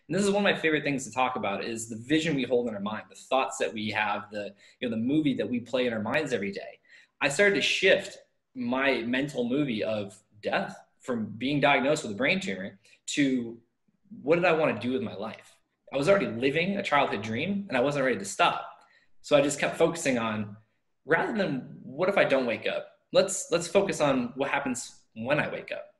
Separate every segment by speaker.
Speaker 1: And this is one of my favorite things to talk about is the vision we hold in our mind, the thoughts that we have, the movie that we play in our minds every day. I started to shift my mental movie of death from being diagnosed with a brain tumor to what did I want to do with my life? I was already living a childhood dream and I wasn't ready to stop. So I just kept focusing on rather than what if I don't wake up? Let's focus on what happens when I wake up.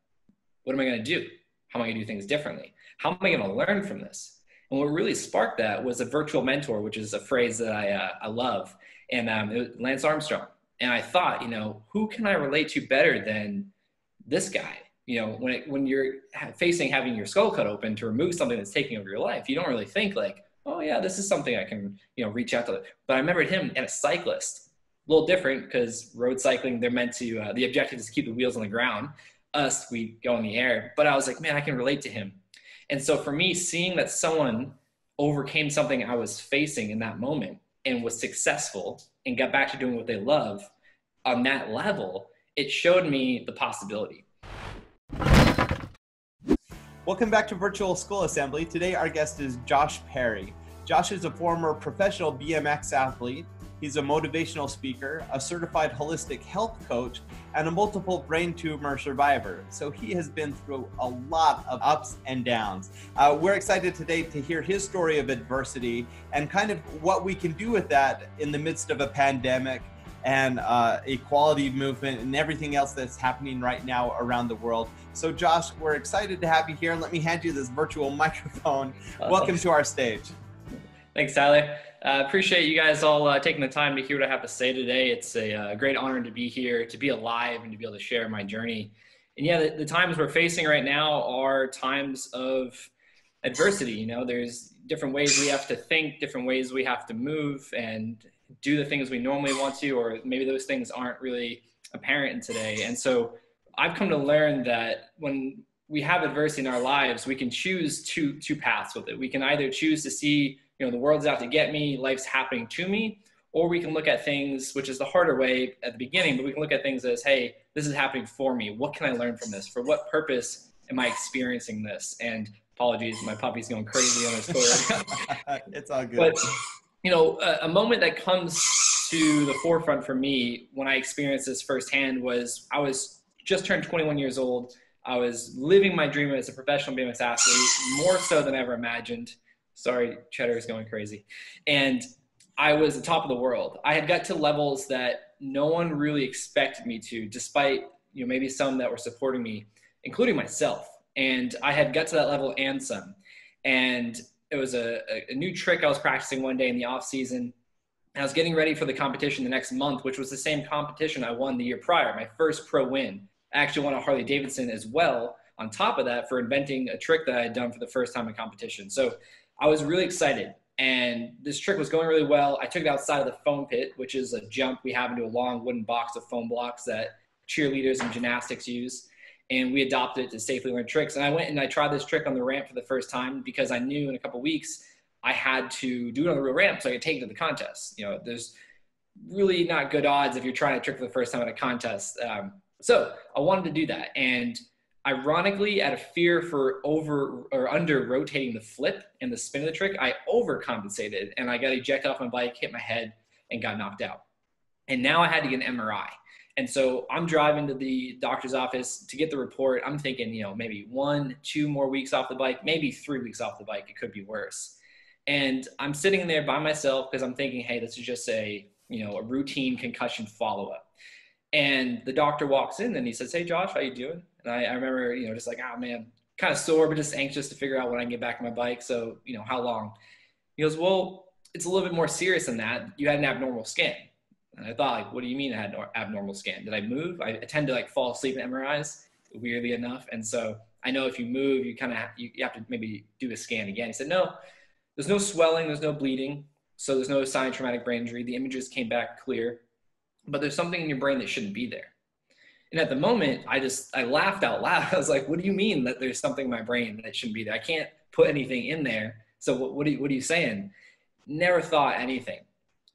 Speaker 1: What am I going to do? How am I going to do things differently? How am I going to learn from this? And what really sparked that was a virtual mentor, which is a phrase that I love, and it was Lance Armstrong. And I thought, who can I relate to better than this guy? When you're facing having your skull cut open to remove something that's taking over your life, you don't really think like, oh yeah, this is something I can, reach out to. But I remembered him and a cyclist, a little different because road cycling, they're meant to, the objective is to keep the wheels on the ground. Us, we go in the air. But I was like, man, I can relate to him. And so for me, seeing that someone overcame something I was facing in that moment and was successful and got back to doing what they love on that level, it showed me the possibility.
Speaker 2: Welcome back to Virtual Skull Assembly. Today our guest is Josh Perry. Josh is a former professional BMX athlete. He's a motivational speaker, a certified holistic health coach, and a multiple brain tumor survivor. So he has been through a lot of ups and downs. We're excited today to hear his story of adversity and kind of what we can do with that in the midst of a pandemic and equality movement and everything else that's happening right now around the world. So Josh, we're excited to have you here, and let me hand you this virtual microphone. Welcome to our stage.
Speaker 1: Thanks, Tyler. Appreciate you guys all taking the time to hear what I have to say today. It's a great honor to be here, to be alive, and to be able to share my journey. And yeah, the times we're facing right now are times of adversity. There's different ways we have to think, different ways we have to move and do the things we normally want to, or maybe those things aren't really apparent in today. And so I've come to learn that when we have adversity in our lives, we can choose two paths with it. We can either choose to see, the world's out to get me, life's happening to me, or we can look at things, which is the harder way at the beginning, but we can look at things as, hey, this is happening for me. What can I learn from this? For what purpose am I experiencing this? And apologies, my puppy's going crazy on his toy.
Speaker 2: It's all good.
Speaker 1: But, a moment that comes to the forefront for me when I experienced this firsthand was I was just turned 21 years old. I was living my dream as a professional BMX athlete, more so than I ever imagined. Sorry, Cheddar is going crazy. And I was the top of the world. I had got to levels that no one really expected me to, despite, maybe some that were supporting me, including myself. And I had got to that level and some. And it was a new trick I was practicing one day in the off season. I was getting ready for the competition the next month, which was the same competition I won the year prior, my first pro win. I actually won a Harley Davidson as well on top of that for inventing a trick that I had done for the first time in competition. So I was really excited, and this trick was going really well. I took it outside of the foam pit, which is a jump we have into a long wooden box of foam blocks that cheerleaders and gymnastics use. And we adopted it to safely learn tricks. And I went and I tried this trick on the ramp for the first time because I knew in a couple of weeks I had to do it on the real ramp so I could take it to the contest. There's really not good odds if you're trying a trick for the first time at a contest. So I wanted to do that. And ironically, out of fear for over or under rotating the flip and the spin of the trick, I overcompensated and I got ejected off my bike, hit my head, and got knocked out. And now I had to get an MRI. And so I'm driving to the doctor's office to get the report. I'm thinking, maybe 1-2 more weeks off the bike, maybe 3 weeks off the bike. It could be worse. And I'm sitting there by myself because I'm thinking, hey, this is just a routine concussion follow-up. And the doctor walks in and he says, hey, Josh, how you doing? And I remember, just like, oh man, kind of sore, but just anxious to figure out when I can get back on my bike. So, how long? He goes, well, it's a little bit more serious than that. You had an abnormal scan. And I thought, like, what do you mean I had an abnormal scan? Did I move? I tend to fall asleep in MRIs, weirdly enough. And so I know if you move, you kind of you have to maybe do a scan again. He said, no, there's no swelling, there's no bleeding. So there's no sign of traumatic brain injury. The images came back clear, but there's something in your brain that shouldn't be there. And at the moment, I laughed out loud. I was like, what do you mean that there's something in my brain that shouldn't be there? I can't put anything in there. So what are you saying? Never thought anything.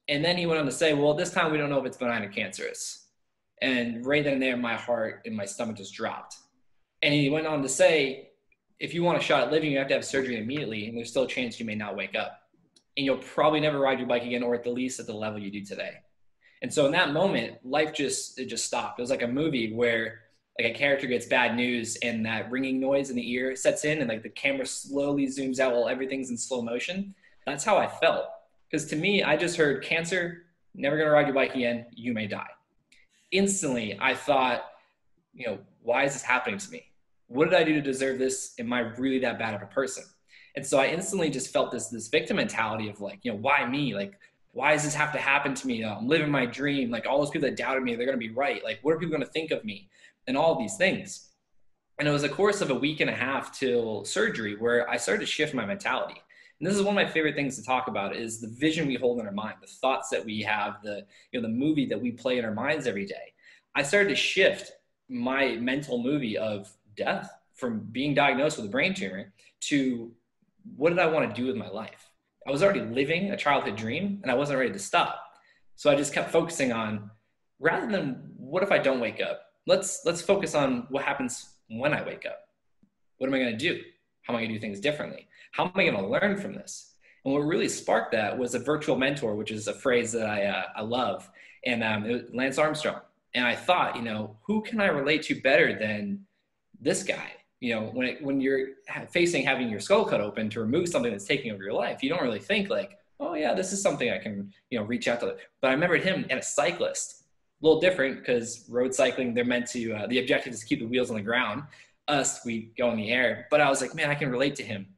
Speaker 1: And then he went on to say, well, this time we don't know if it's benign or cancerous. And right then and there, my heart and my stomach just dropped. And he went on to say, if you want a shot at living, you have to have surgery immediately, and there's still a chance you may not wake up. And you'll probably never ride your bike again, or at the least at the level you do today. And so in that moment, life just stopped. It was like a movie where like a character gets bad news and that ringing noise in the ear sets in and like the camera slowly zooms out while everything's in slow motion. That's how I felt. Because to me, I just heard cancer, never gonna ride your bike again, you may die. Instantly, I thought, why is this happening to me? What did I do to deserve this? Am I really that bad of a person? And so I instantly just felt this victim mentality of like, why me? Like, why does this have to happen to me? I'm living my dream. Like all those people that doubted me, they're going to be right. Like, what are people going to think of me? And all of these things. And it was a course of a week and a half till surgery where I started to shift my mentality. And this is one of my favorite things to talk about is the vision we hold in our mind, the thoughts that we have, the movie that we play in our minds every day. I started to shift my mental movie of death from being diagnosed with a brain tumor to what did I want to do with my life? I was already living a childhood dream and I wasn't ready to stop. So I just kept focusing on, rather than what if I don't wake up, let's focus on what happens when I wake up. What am I going to do? How am I going to do things differently? How am I going to learn from this? And what really sparked that was a virtual mentor, which is a phrase that I love. And it was Lance Armstrong. And I thought, who can I relate to better than this guy? When you're facing having your skull cut open to remove something that's taking over your life, you don't really think like, oh yeah, this is something I can, reach out to. But I remembered him and a cyclist, a little different because road cycling, they're meant to, the objective is to keep the wheels on the ground. Us, we go in the air. But I was like, man, I can relate to him.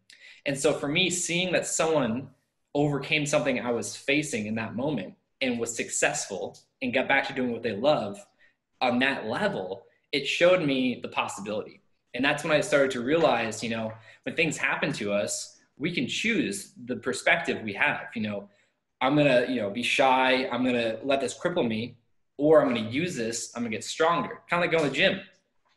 Speaker 1: And so for me, seeing that someone overcame something I was facing in that moment and was successful and got back to doing what they love on that level, it showed me the possibility. And that's when I started to realize, when things happen to us, we can choose the perspective we have. I'm going to, be shy. I'm going to let this cripple me, or I'm going to use this. I'm going to get stronger. Kind of like going to the gym.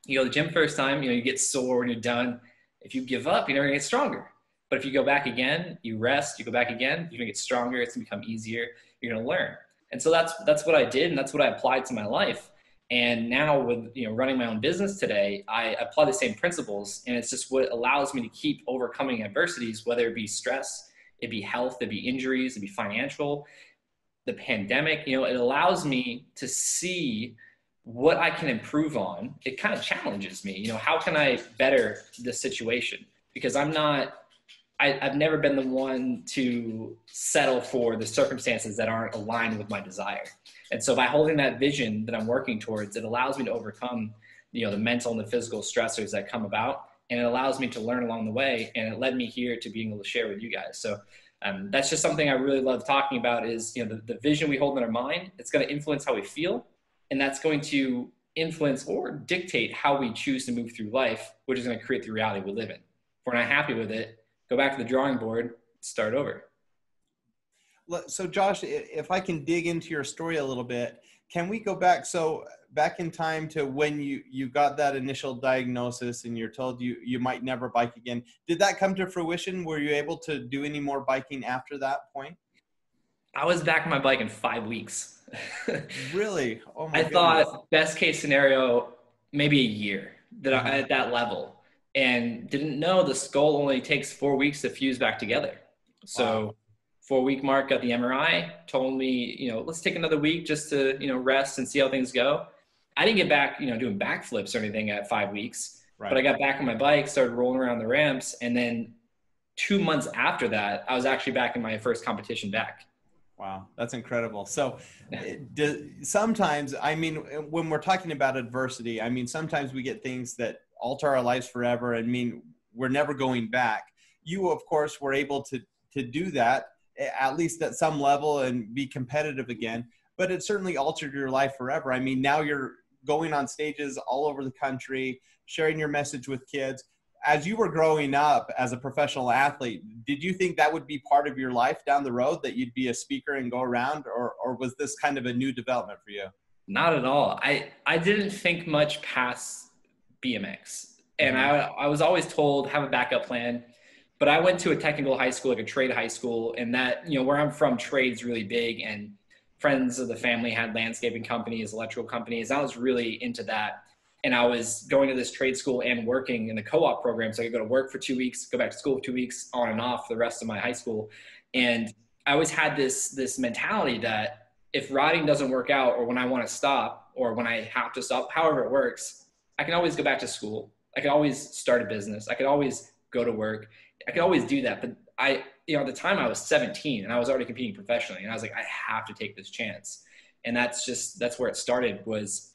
Speaker 1: You go to the gym first time, you get sore when you're done. If you give up, you're never going to get stronger. But if you go back again, you rest, you go back again, you're going to get stronger. It's going to become easier. You're going to learn. And so that's what I did. And that's what I applied to my life. And now with, running my own business today, I apply the same principles, and it's just what allows me to keep overcoming adversities, whether it be stress, it be health, it be injuries, it be financial, the pandemic, it allows me to see what I can improve on. It kind of challenges me, how can I better this situation? Because I've never been the one to settle for the circumstances that aren't aligned with my desire. And so by holding that vision that I'm working towards, it allows me to overcome, the mental and the physical stressors that come about. And it allows me to learn along the way. And it led me here to being able to share with you guys. So that's just something I really love talking about is, the vision we hold in our mind, it's going to influence how we feel. And that's going to influence or dictate how we choose to move through life, which is going to create the reality we live in. If we're not happy with it, go back to the drawing board, start over.
Speaker 2: So Josh, if I can dig into your story a little bit, can we go back? So back in time to when you got that initial diagnosis and you're told you might never bike again. Did that come to fruition? Were you able to do any more biking after that point?
Speaker 1: I was back on my bike in 5 weeks.
Speaker 2: Really? Oh my
Speaker 1: I
Speaker 2: goodness.
Speaker 1: thought best case scenario, maybe a year at that level, and didn't know the skull only takes 4 weeks to fuse back together. So wow. 4-week mark, got the MRI, told me, let's take another week just to, rest and see how things go. I didn't get back, doing backflips or anything at 5 weeks, right. But I got back on my bike, started rolling around the ramps. And then 2 months after that, I was actually back in my first competition back.
Speaker 2: Wow. That's incredible. So sometimes, when we're talking about adversity, sometimes we get things that alter our lives forever and mean we're never going back. You, of course, were able to do that, at least at some level, and be competitive again, but it certainly altered your life forever. Now you're going on stages all over the country, sharing your message with kids. As you were growing up as a professional athlete, did you think that would be part of your life down the road, that you'd be a speaker and go around, or was this kind of a new development for you? Not
Speaker 1: at all. I didn't think much past BMX. And I was always told, have a backup plan. But I went to a technical high school, like a trade high school, and that, where I'm from, trade's really big, and friends of the family had landscaping companies, electrical companies. I was really into that. And I was going to this trade school and working in the co-op program. So I could go to work for 2 weeks, go back to school for 2 weeks, on and off for the rest of my high school. And I always had this mentality that if riding doesn't work out, or when I want to stop, or when I have to stop, however it works, I can always go back to school. I could always start a business. I could always go to work. I could always do that. But at the time I was 17 and I was already competing professionally. And I was like, I have to take this chance. And that's where it started, was,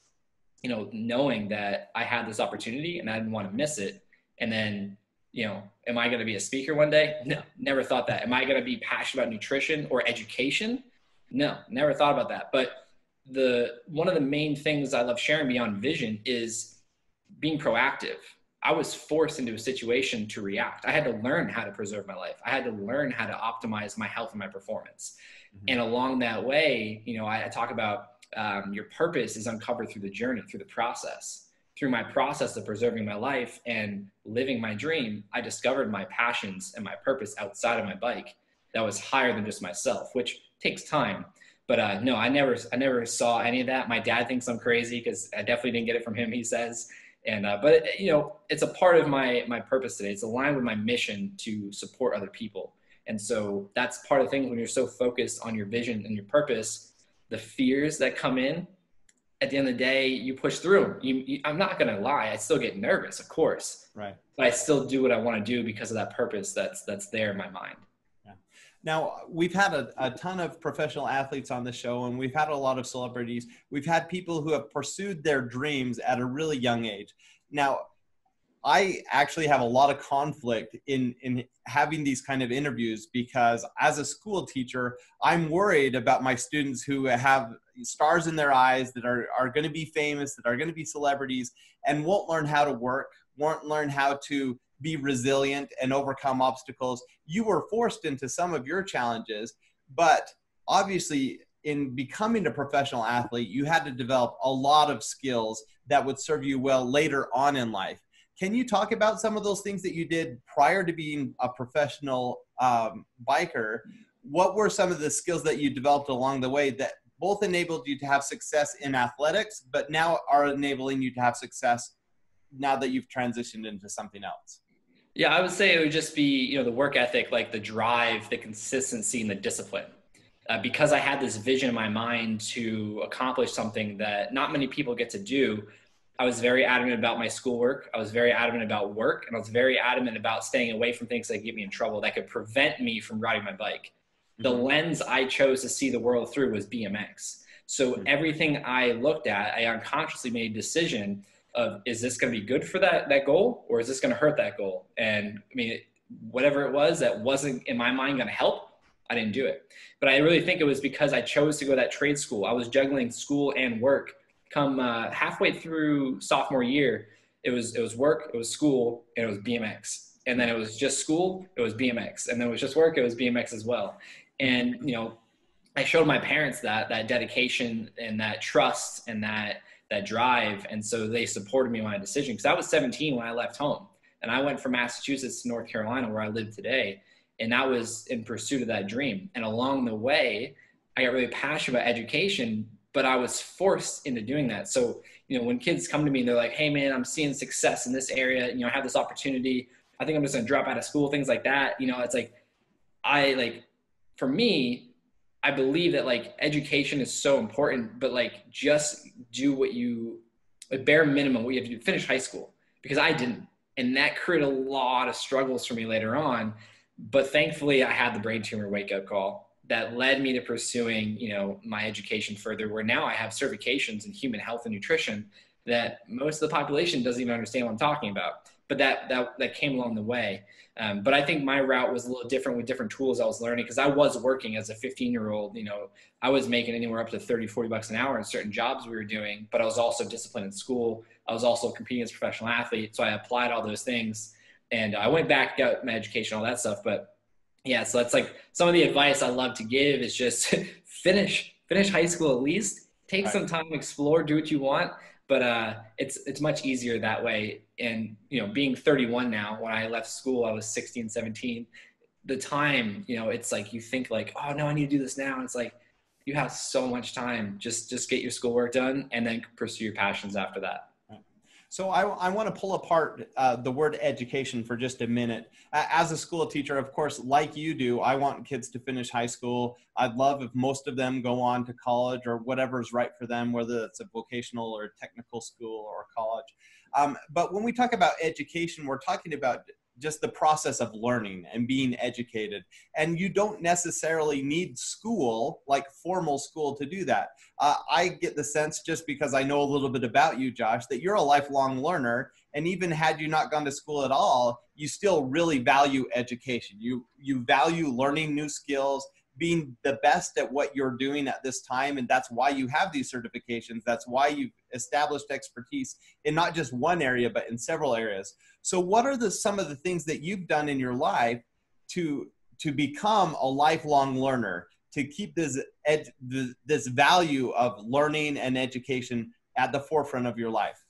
Speaker 1: knowing that I had this opportunity and I didn't want to miss it. And then, am I going to be a speaker one day? No, never thought that. Am I going to be passionate about nutrition or education? No, never thought about that. But one of the main things I love sharing beyond vision is being proactive. I was forced into a situation to react. I had to learn how to preserve my life. I had to learn how to optimize my health and my performance. Mm-hmm. And along that way, I talk about your purpose is uncovered through the journey, through the process. Through my process of preserving my life and living my dream, I discovered my passions and my purpose outside of my bike that was higher than just myself, which takes time. But no, I never saw any of that. My dad thinks I'm crazy because I definitely didn't get it from him, he says. And but it's a part of my purpose today. It's aligned with my mission to support other people. And so that's part of the things when you're so focused on your vision and your purpose, the fears that come in, at the end of the day, you push through. I'm not going to lie. I still get nervous, of course.
Speaker 2: Right.
Speaker 1: But I still do what I want to do because of that purpose that's there in my mind.
Speaker 2: Yeah. Now, we've had a ton of professional athletes on the show, and we've had a lot of celebrities. We've had people who have pursued their dreams at a really young age. Now, I actually have a lot of conflict in having these kind of interviews, because as a school teacher, I'm worried about my students who have stars in their eyes, that are going to be famous, that are going to be celebrities, and won't learn how to work, won't learn how to be resilient and overcome obstacles. You were forced into some of your challenges, but obviously in becoming a professional athlete, you had to develop a lot of skills that would serve you well later on in life. Can you talk about some of those things that you did prior to being a professional biker? What were some of the skills that you developed along the way that both enabled you to have success in athletics, but now are enabling you to have success now that you've transitioned into something else?
Speaker 1: Yeah, I would say it would just be, the work ethic, like the drive, the consistency, and the discipline. Because I had this vision in my mind to accomplish something that not many people get to do, I was very adamant about my schoolwork. I was very adamant about work, and I was very adamant about staying away from things that get me in trouble, that could prevent me from riding my bike. The lens I chose to see the world through was BMX. So everything I looked at, I unconsciously made a decision of, is this going to be good for that goal, or is this going to hurt that goal? And I mean, whatever it was that wasn't in my mind going to help, I didn't do it. But I really think it was because I chose to go to that trade school. I was juggling school and work. Come halfway through sophomore year, it was work, it was school, and it was BMX. And then it was just school, it was BMX. And then it was just work, it was BMX as well. And, I showed my parents that dedication and that trust and that drive. And so they supported me in my decision, because I was 17 when I left home. And I went from Massachusetts to North Carolina, where I live today. And that was in pursuit of that dream. And along the way, I got really passionate about education, but I was forced into doing that. So, when kids come to me and they're like, hey man, I'm seeing success in this area, I have this opportunity, I think I'm just gonna drop out of school, things like that. It's like, for me, I believe that education is so important, but just do bare minimum, what you have to do, finish high school, because I didn't. And that created a lot of struggles for me later on. But thankfully I had the brain tumor wake up call that led me to pursuing, my education further, where now I have certifications in human health and nutrition that most of the population doesn't even understand what I'm talking about. But that came along the way. But I think my route was a little different with different tools I was learning, because I was working as a 15-year-old. I was making anywhere up to $30-$40 an hour in certain jobs we were doing, but I was also disciplined in school. I was also competing as a professional athlete. So I applied all those things, and I went back, got my education, all that stuff. But yeah, so that's some of the advice I love to give is just finish high school at least. Take some time to explore, do what you want. But it's much easier that way. And, being 31 now, when I left school, I was 16, 17. The time, it's you think oh no, I need to do this now. And it's you have so much time. Just get your schoolwork done and then pursue your passions after that.
Speaker 2: So I want to pull apart the word education for just a minute. As a school teacher, of course, like you do, I want kids to finish high school. I'd love if most of them go on to college or whatever is right for them, whether it's a vocational or technical school or college. But when we talk about education, we're talking about just the process of learning and being educated. And you don't necessarily need school, like formal school, to do that. I get the sense, just because I know a little bit about you, Josh, that you're a lifelong learner. And even had you not gone to school at all, you still really value education. You value learning new skills, being the best at what you're doing at this time. And that's why you have these certifications. That's why you've established expertise in not just one area, but in several areas. So what are some of the things that you've done in your life to become a lifelong learner, to keep this value of learning and education at the forefront of your life?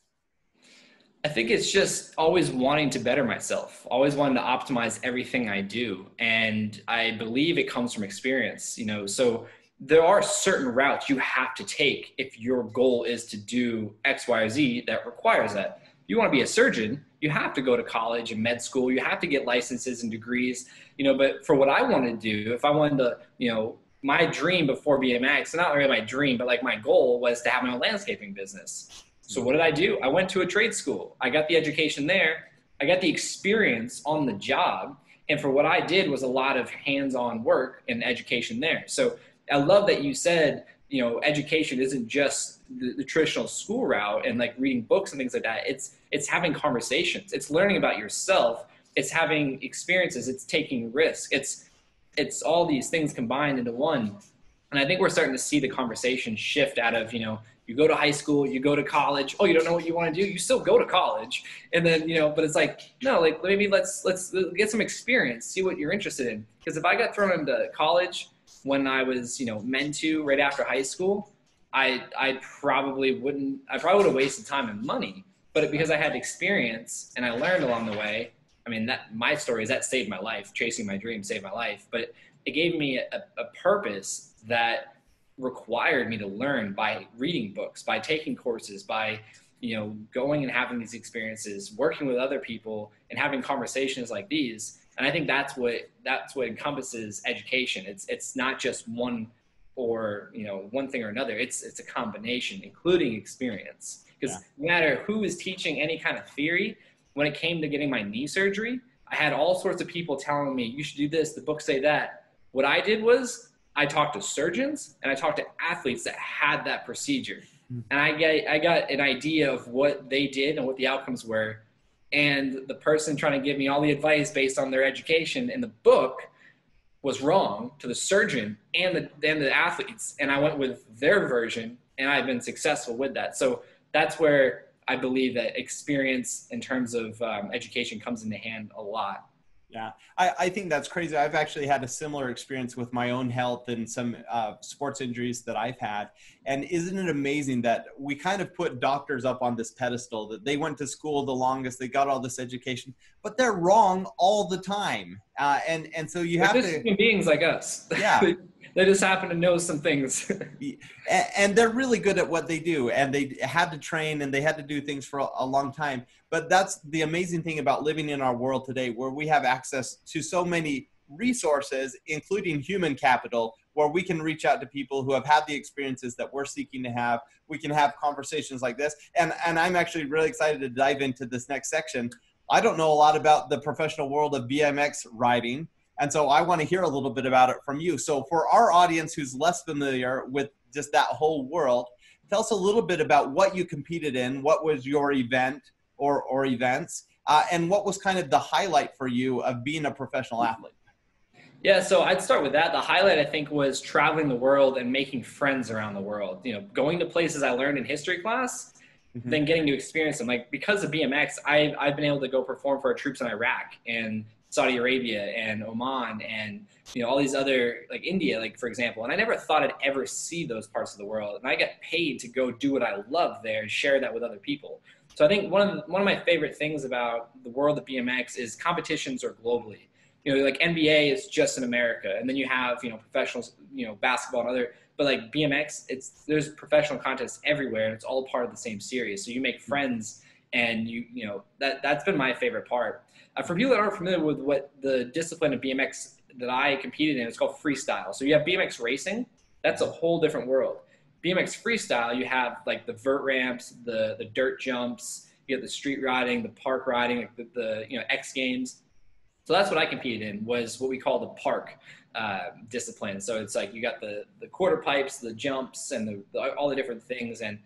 Speaker 1: I think it's just always wanting to better myself, always wanting to optimize everything I do. And I believe it comes from experience, so there are certain routes you have to take if your goal is to do X, Y, or Z that requires that. If you want to be a surgeon, you have to go to college and med school. You have to get licenses and degrees, but for what I want to do, if I wanted to, my dream before BMX, not really my dream, but like my goal was to have my own landscaping business. So what did I do? I went to a trade school. I got the education there. I got the experience on the job. And for what I did was a lot of hands-on work and education there. So I love that you said, education isn't just the traditional school route and like reading books and things like that. It's having conversations. It's learning about yourself. It's having experiences. It's taking risks. It's all these things combined into one. And I think we're starting to see the conversation shift out of, you go to high school, you go to college. Oh, you don't know what you want to do? You still go to college. And then, but it's like, no, like maybe let's get some experience, see what you're interested in. Because if I got thrown into college when I was, meant to right after high school, I probably would have wasted time and money. But because I had experience and I learned along the way, I mean, my story is that saved my life. Chasing my dream saved my life. But it gave me a purpose that required me to learn by reading books, by taking courses, by going and having these experiences, working with other people and having conversations like these. And I think that's what encompasses education. It's not just one one thing or another. It's a combination, including experience. Because no matter who is teaching any kind of theory, when it came to getting my knee surgery, I had all sorts of people telling me, you should do this, the books say that. What I did was I talked to surgeons and I talked to athletes that had that procedure. And I got an idea of what they did and what the outcomes were. And the person trying to give me all the advice based on their education in the book was wrong to the surgeon and the athletes. And I went with their version and I've been successful with that. So that's where I believe that experience in terms of education comes into hand a lot.
Speaker 2: Yeah, I think that's crazy. I've actually had a similar experience with my own health and some sports injuries that I've had. And isn't it amazing that we kind of put doctors up on this pedestal, that they went to school the longest, they got all this education, but they're wrong all the time. And so you have to...
Speaker 1: human beings like us.
Speaker 2: Yeah.
Speaker 1: They just happen to know some things.
Speaker 2: And they're really good at what they do. And they had to train and they had to do things for a long time. But that's the amazing thing about living in our world today, where we have access to so many resources, including human capital, where we can reach out to people who have had the experiences that we're seeking to have. We can have conversations like this. And I'm actually really excited to dive into this next section. I don't know a lot about the professional world of BMX riding. And so I want to hear a little bit about it from you. So for our audience who's less familiar with just that whole world, tell us a little bit about what you competed in, what was your event or events, and what was kind of the highlight for you of being a professional athlete?
Speaker 1: Yeah, so I'd start with that. The highlight, I think, was traveling the world and making friends around the world. Going to places I learned in history class, then getting to experience them. Like, because of BMX, I've been able to go perform for our troops in Iraq and Saudi Arabia and Oman and all these other, like India, like for example. And I never thought I'd ever see those parts of the world. And I get paid to go do what I love there and share that with other people. So I think one of my favorite things about the world of BMX is competitions are globally. Like NBA is just in America, and then you have professionals, basketball and other. But like BMX, there's professional contests everywhere, and it's all part of the same series. So you make friends And that's been my favorite part. For people that aren't familiar with what the discipline of BMX that I competed in, it's called freestyle. So you have BMX racing, that's a whole different world. BMX freestyle, you have like the vert ramps, the dirt jumps, you have the street riding, the park riding, like the X Games. So that's what I competed in, was what we call the park discipline. So it's like you got the quarter pipes, the jumps, and all the different things. And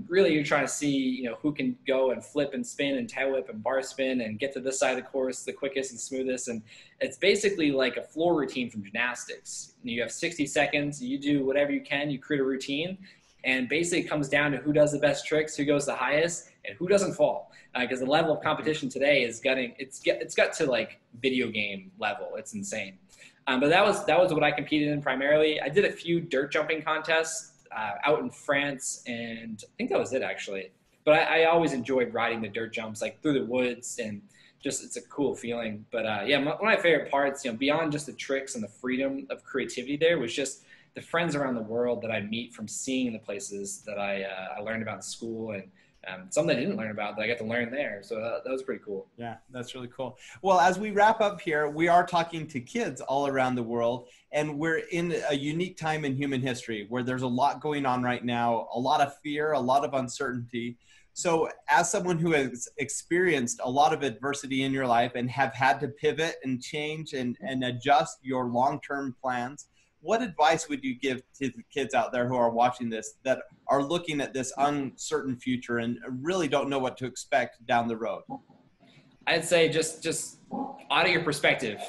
Speaker 1: really you're trying to see, who can go and flip and spin and tail whip and bar spin and get to this side of the course the quickest and smoothest. And it's basically like a floor routine from gymnastics. You have 60 seconds, you do whatever you can, you create a routine, and basically it comes down to who does the best tricks, who goes the highest, and who doesn't fall. Because the level of competition today is it's got to like video game level. It's insane. But that was what I competed in primarily. I did a few dirt jumping contests out in France, and I think that was it actually. But I always enjoyed riding the dirt jumps, like through the woods, and just it's a cool feeling. But one of my favorite parts, beyond just the tricks and the freedom of creativity there, was just the friends around the world that I meet from seeing the places that I learned about in school, and some that I didn't learn about that I got to learn there. So that was pretty cool.
Speaker 2: Yeah, that's really cool. Well, as we wrap up here, we are talking to kids all around the world, and we're in a unique time in human history where there's a lot going on right now, a lot of fear, a lot of uncertainty. So as someone who has experienced a lot of adversity in your life and have had to pivot and change and adjust your long-term plans, what advice would you give to the kids out there who are watching this that are looking at this uncertain future and really don't know what to expect down the road?
Speaker 1: I'd say just out of your perspective,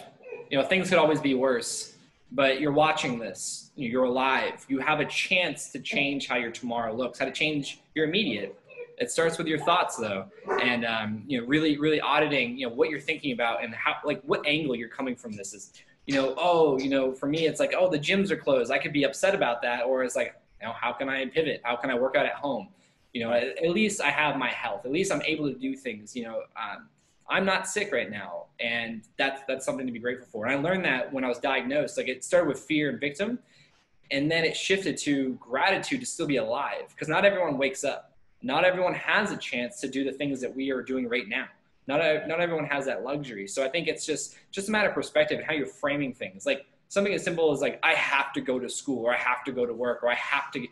Speaker 1: things could always be worse, but you're watching this, you're alive. You have a chance to change how your tomorrow looks, how to change your immediate. It starts with your thoughts though. And, really, really auditing, what you're thinking about and how, like what angle you're coming from this is. For me, it's like, the gyms are closed. I could be upset about that. Or it's like, how can I pivot? How can I work out at home? At least I have my health. At least I'm able to do things. I'm not sick right now. And that's something to be grateful for. And I learned that when I was diagnosed. Like, it started with fear and victim. And then it shifted to gratitude to still be alive. Because not everyone wakes up. Not everyone has a chance to do the things that we are doing right now. Not everyone has that luxury. So I think it's just a matter of perspective and how you're framing things. Like something as simple as like, I have to go to school, or I have to go to work, or I have to,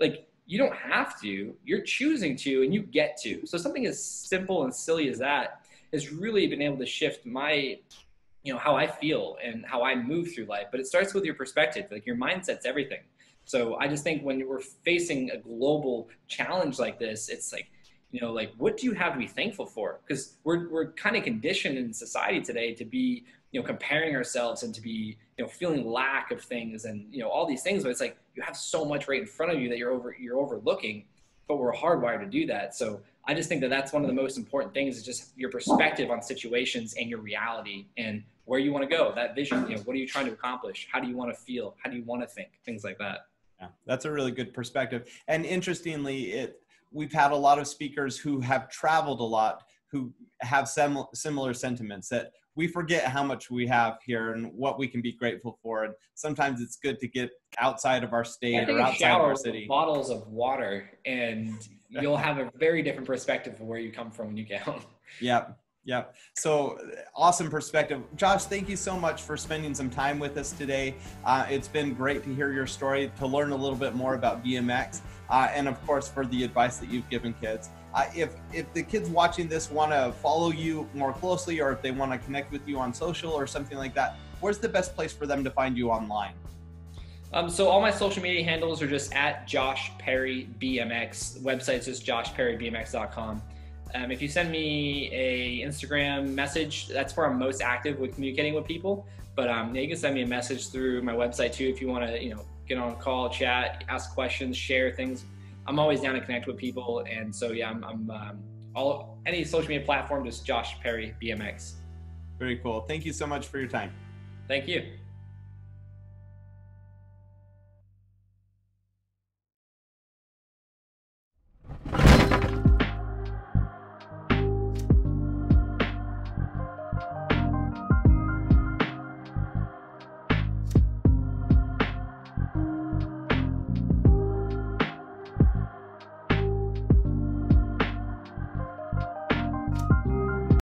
Speaker 1: like, you don't have to, you're choosing to, and you get to. So something as simple and silly as that has really been able to shift my, how I feel and how I move through life. But it starts with your perspective. Like, your mindset's everything. So I just think when we're facing a global challenge like this, it's like, what do you have to be thankful for? Because we're kind of conditioned in society today to be, comparing ourselves and to be, feeling lack of things and, all these things. But it's like, you have so much right in front of you that you're overlooking, but we're hardwired to do that. So I just think that that's one of the most important things, is just your perspective on situations and your reality and where you want to go, that vision. What are you trying to accomplish? How do you want to feel? How do you want to think? Things like that.
Speaker 2: Yeah, that's a really good perspective. And interestingly, we've had a lot of speakers who have traveled a lot, who have similar sentiments, that we forget how much we have here and what we can be grateful for. And sometimes it's good to get outside of our state or outside of our city.
Speaker 1: Bottles of water, and you'll have a very different perspective of where you come from when you get home.
Speaker 2: Yep. Yep. So awesome perspective. Josh, thank you so much for spending some time with us today. It's been great to hear your story, to learn a little bit more about BMX, and of course for the advice that you've given kids. If the kids watching this want to follow you more closely, or if they want to connect with you on social or something like that, where's the best place for them to find you online?
Speaker 1: So all my social media handles are just at Josh Perry BMX. The website's just joshperrybmx.com. If you send me a Instagram message, that's where I'm most active with communicating with people. But you can send me a message through my website too if you want to, get on call, chat, ask questions, share things. I'm always down to connect with people, and so yeah, I'm any social media platform, just Josh Perry BMX.
Speaker 2: Very cool. Thank you so much for your time.
Speaker 1: Thank you.